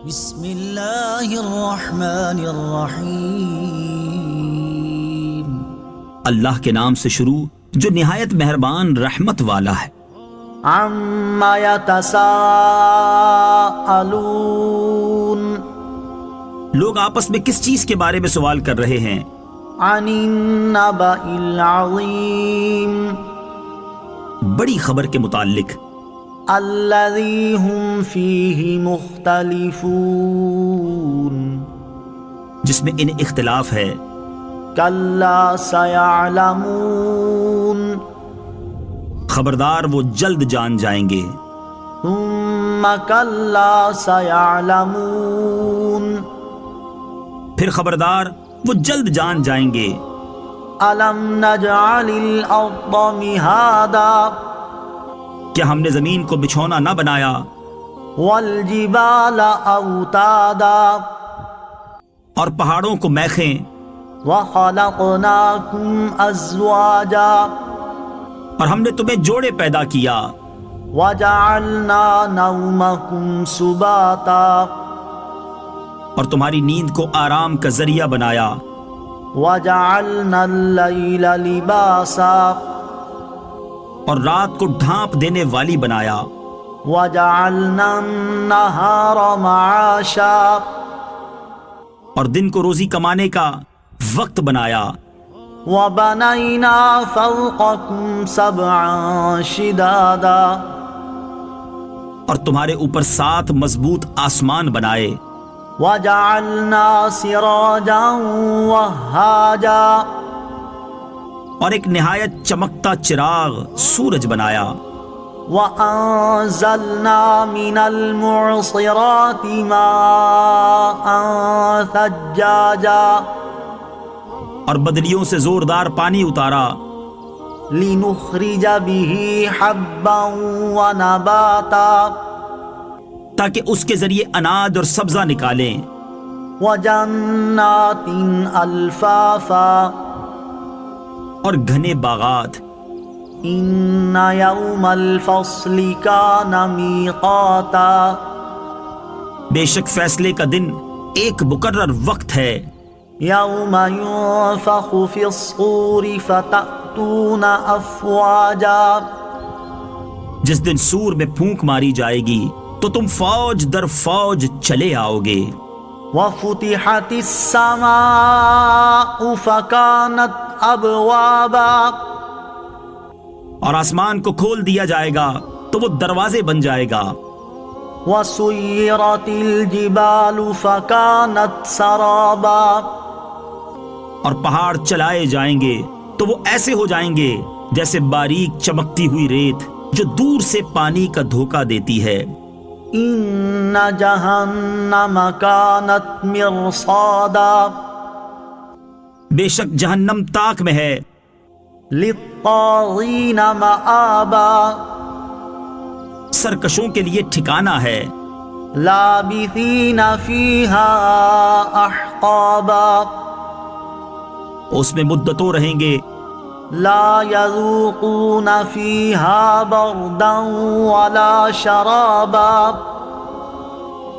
بسم اللہ الرحمن الرحیم۔ اللہ کے نام سے شروع جو نہایت مہربان رحمت والا ہے۔ عما یتساءلون، لوگ آپس میں کس چیز کے بارے میں سوال کر رہے ہیں؟ عن النبأ العظیم، بڑی خبر کے متعلق۔ الذی هم فیہ مختلفون، جس میں ان اختلاف ہے۔ کلا سیعلمون، خبردار وہ جلد جان جائیں گے۔ ثم کلا سیعلمون، پھر خبردار وہ جلد جان جائیں گے۔ الم نجعل الارض مہادا، کیا ہم نے زمین کو بچھونا نہ بنایا؟ والجبال اوتادا، اور پہاڑوں کو میخیں؟ وخلقناکم ازواجا، اور ہم نے تمہیں جوڑے پیدا کیا۔ وجعلنا نومکم سباتا، اور تمہاری نیند کو آرام کا ذریعہ بنایا۔ وجعلنا اللیل لباسا، اور رات کو ڈھانپ دینے والی بنایا۔ وجعلنا النہار معاشا، اور دن کو روزی کمانے کا وقت بنایا۔ وبنینا فوقکم سبعا شدادا، اور تمہارے اوپر 7 مضبوط آسمان بنائے۔ وجعلنا سراجا وہاجا، اور ایک نہایت چمکتا چراغ سورج بنایا۔ وَأَنزَلْنَا مِنَ الْمُعْصِرَاتِ مَاءً ثَجَّاجًا، اور بدریوں سے زوردار پانی اتارا۔ لِنُخْرِجَ بِهِ حَبًّا وَنَبَاتًا، تاکہ اس کے ذریعے اناج اور سبزہ نکالیں۔ وَجَنَّاتٍ أَلْفَافًا، اور گھنے باغات۔ إِنَّ يَوْمَ الْفَصْلِ كَانَ مِيقَاتًا، بے شک فیصلے کا دن ایک مقرر وقت ہے۔ يَوْمَ يُنفَخُ فِي الصُّورِ فَتَأْتُونَ أَفْوَاجًا، جس دن سور میں پھونک ماری جائے گی تو تم فوج در فوج چلے آؤ گے۔ وَفُتِحَتِ السَّمَاءُ فَكَانَتْ أَبْوَابًا، اور آسمان کو کھول دیا جائے گا تو وہ دروازے بن جائے گا۔ وَسُيِّرَتِ الْجِبَالُ فَكَانَتْ سَرَابًا، اور پہاڑ چلائے جائیں گے تو وہ ایسے ہو جائیں گے جیسے باریک چمکتی ہوئی ریت جو دور سے پانی کا دھوکہ دیتی ہے۔ إِنَّ جَهَنَّمَ كَانَتْ مِرْصَادًا، بے شک جہنم تاک میں ہے۔ لِلطَّاغِينَ مَآبًا، سرکشوں کے لیے ٹھکانہ ہے۔ لَابِثِينَ فِيهَا أَحْقَابًا، اس میں مدتوں رہیں گے۔ لا يذوقون فيها بردا ولا شرابا،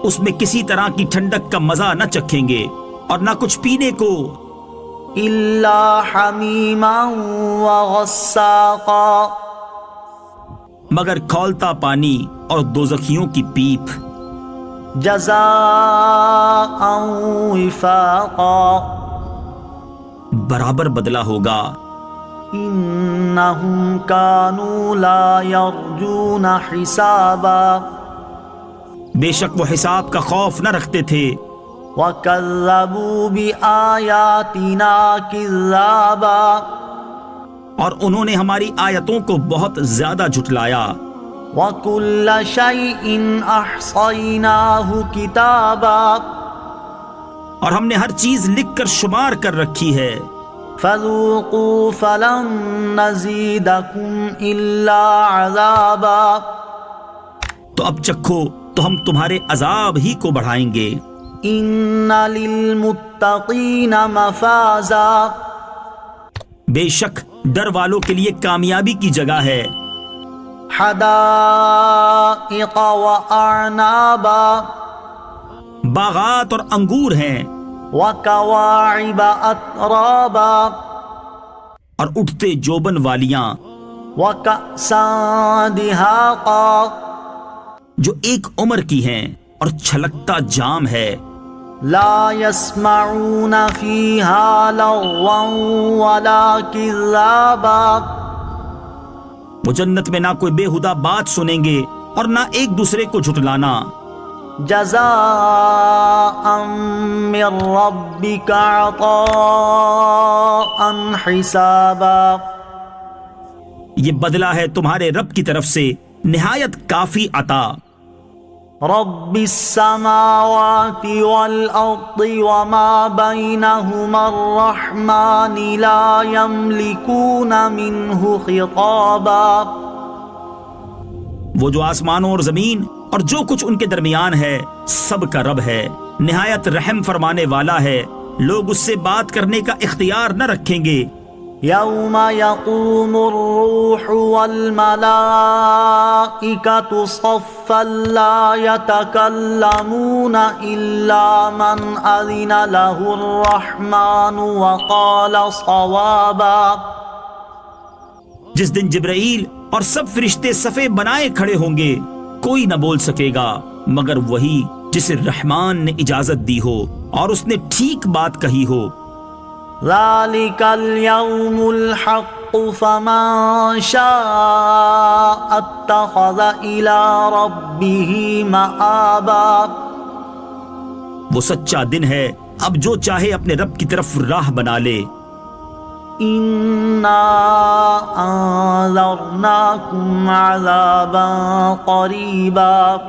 اس میں کسی طرح کی ٹھنڈک کا مزہ نہ چکھیں گے اور نہ کچھ پینے کو، إلا حميما وغساقا، مگر کھولتا پانی اور دوزخیوں کی پیپ۔ جزاء وفاقا، برابر بدلہ ہوگا۔ إنهم كانوا لا يرجون حسابا، بے شک وہ حساب کا خوف نہ رکھتے تھے۔ وكذبوا بآياتنا كذابا، اور انہوں نے ہماری آیتوں کو بہت زیادہ جھٹلایا۔ وَكُلَّ شَيْءٍ أَحْصَيْنَاهُ كِتَابًا، اور ہم نے ہر چیز لکھ کر شمار کر رکھی ہے۔ فَذُوقُوا فَلَن نَّزِيدَكُمْ إِلَّا عَذَابًا، تو اب چکھو تو ہم تمہارے عذاب ہی کو بڑھائیں گے۔ إِنَّ لِلْمُتَّقِينَ مَفَازًا، بے شک ڈر والوں کے لیے کامیابی کی جگہ ہے۔ حدائق وأعنابا، باغات اور انگور ہیں وكواعب أترابا اور اٹھتے جوبن والیاں وكأسا دهاقا جو ایک عمر کی ہیں اور چھلکتا جام ہے لا يسمعون فيها لغوا ولا كذابا وہ جنت میں نہ کوئی بےہودہ بات سنیں گے اور نہ ایک دوسرے کو جھٹلانا جزاء من ربك عطاء حسابا یہ بدلہ ہے تمہارے رب کی طرف سے نہایت کافی عطا رب السماوات والأرض وما بينهما الرحمن لا يملكون منه خطابا وہ جو آسمانوں اور زمین اور جو کچھ ان کے درمیان ہے سب کا رب ہے نہایت رحم فرمانے والا ہے لوگ اس سے بات کرنے کا اختیار نہ رکھیں گے يوم يقوم الروح والملائكة صفا لا يتكلمون إلا من أذن له الرحمن وقال صوابا جس دن جبرائیل اور سب فرشتے صفے بنائے کھڑے ہوں گے کوئی نہ بول سکے گا مگر وہی جسے رحمان نے اجازت دی ہو اور اس نے ٹھیک بات کہی ہو ذلك اليوم الحق فمن شاء اتخذ إلى ربه مآبا وہ سچا دن ہے اب جو چاہے اپنے رب کی طرف راہ بنا لے إنا أنذرناكم عذابا قريبا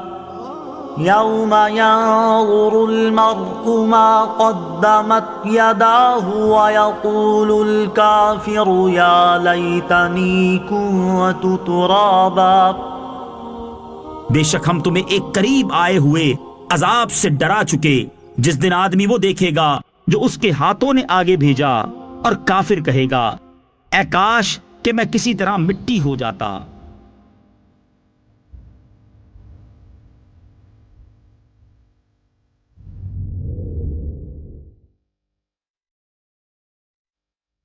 يوم ينظر المرء ما قدمت يداه ويقول الكافر يا ليتني كنت ترابا بے شک ہم تمہیں ایک قریب آئے ہوئے عذاب سے ڈرا چکے جس دن آدمی وہ دیکھے گا جو اس کے ہاتھوں نے آگے بھیجا اور کافر کہے گا اے کاش کہ میں کسی طرح مٹی ہو جاتا